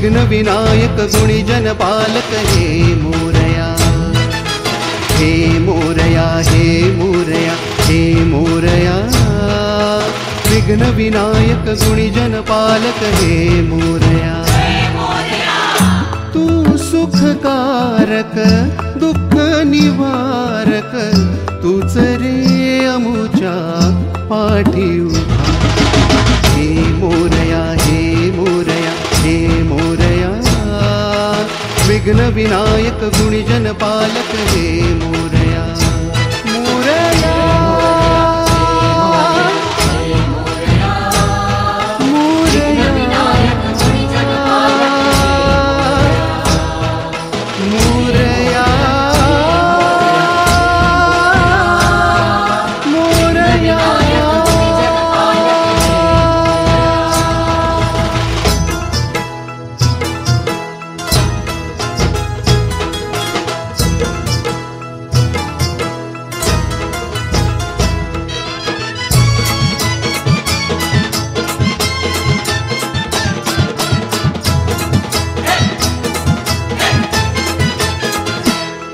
विघ्न विनायक गुणीजन पालक हे मोरया, हे मोरया, हे मोरया, हे मोरया। विघ्न विनायक गुणीजन पालक हे मोरया। तू सुखकारक दुःख निवारक, तूच रे अमुच्या पाठी उभा। हे मोरया, हे मोरया, हे मोरया। विघ्न विनायक गुणीजन पालक हे मोरया, मोरया।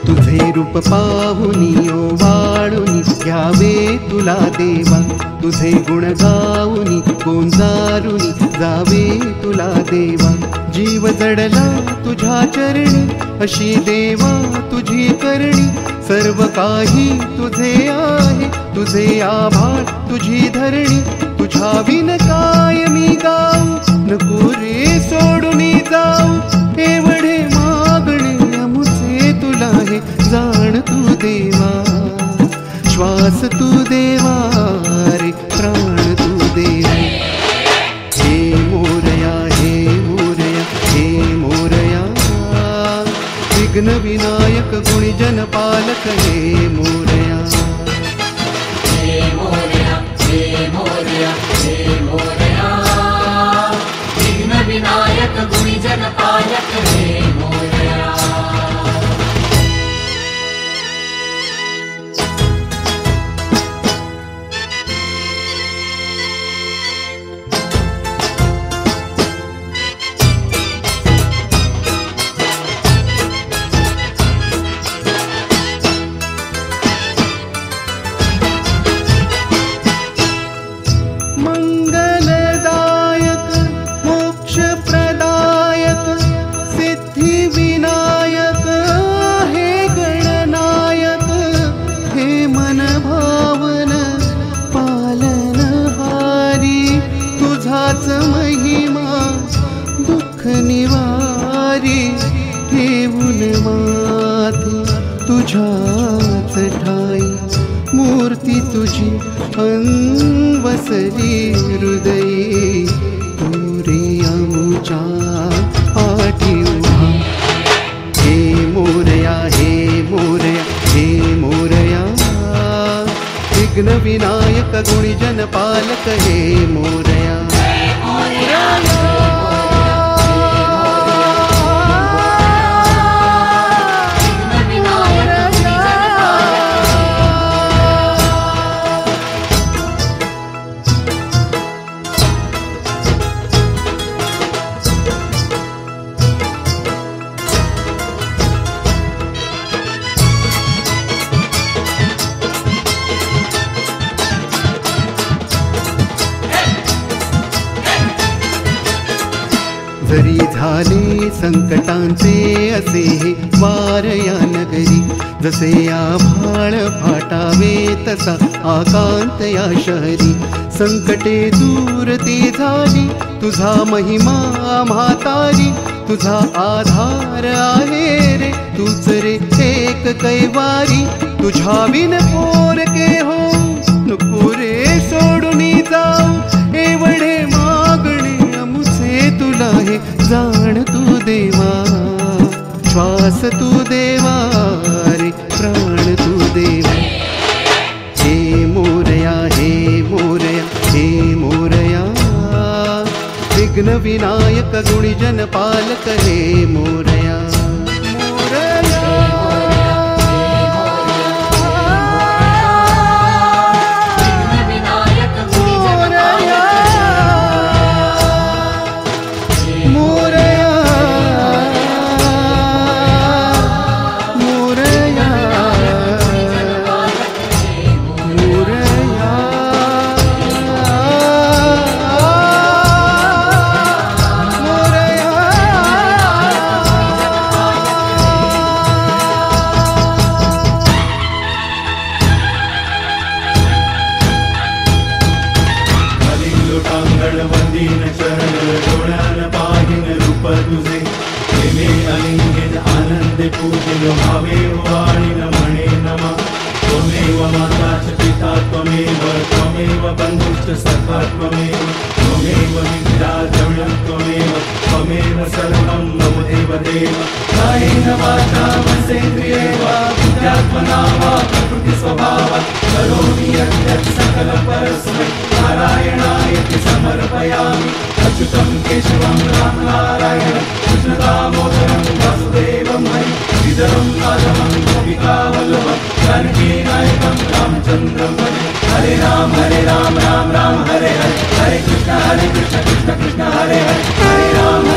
तुझे रूप पाहुनी ओवाळुनी घ्यावे तुला देवा, तुझे गुण गाऊनी गोंजारुनी जावे तुला देवा। जीव जडला तुझ्या चरणी, अशी देवा तुझी करणी। सर्व काही तुझे आहे, तुझे आभाळ तुझी धरणी। तुझ्या बिन काय मी गाऊ, नको रे सोडून जाऊ। एवढे मागणे अमुचे तुला हे, जाण तू देवा, श्वास तू देवा रे, प्राण तू देवा। हे मोरया, हे मोरया, हे मोरया। विघ्न विनायक गुणीजन पालक हे मोरया, हे मोरया, हे मोरया, हे मोरया। विघ्न विनायक गुणीजन पालक हे मोरया। मंगलदायक मोक्षप्रदायक सिद्धिविनायक हे गणनायक। हे मनभावन पालनहारी, तुझाच महिमा दुःख निवारी। ठेवून माथे तुझ्याच ठाई, मूर्ती तुझी वसली हृदयी। तुरे अमुच्या पाठी उभा। हे मोरया, हे मोरया, हे मोरया। विघ्न विनायक गुणीजन पालक हे मोरया, मोरया। जरी झाले संकटांचे असे हे वार या नगरी। जसे आभाळ फाटावे तसा आकांत या शहरी। संकटे दूर ती झाली, तुझा महिमा म्हातारी। तुझा आधार आहे रे, तूच रे एक कैवारी। तुझ्या बिन पोर के हो, नको रे सोडून जाऊ। एवढे मागणे अमुचे तुला हे, जाण तू देवा, श्वास तू देवा रे, प्राण तू देवा। हे मोरया, हे मोरया, हे मोरया। विघ्न विनायक गुणीजन पालक हे मोरया, मोरया। मोरया, तुझे प्रेमे अलिंगित आनंदे पूजिलो भावे वाणी नमणे नमः त्वमेव माता च पिता त्वमेव बन्धुश्च सखा त्वमेव विद्या द्रविणं त्वमेव सर्वं मम देवदेव कायेन वाचा मनसेन्द्रियेण वा बुद्ध्यात्मना वा प्रकृतिस्वभावात् करोमि यद्यत् सकलं परस्मै नारायणायति समर्पयामि अच्युतं केशवं रामनारायणं कृष्णदामोदरं वासुदेवं हरि श्रीधरं माधवं गोपिकावल्लभं जानकीनायकं रामचन्द्रं भजे हरे राम राम राम हरे हरे हरे कृष्ण कृष्ण कृष्ण हरे हरे हरे राम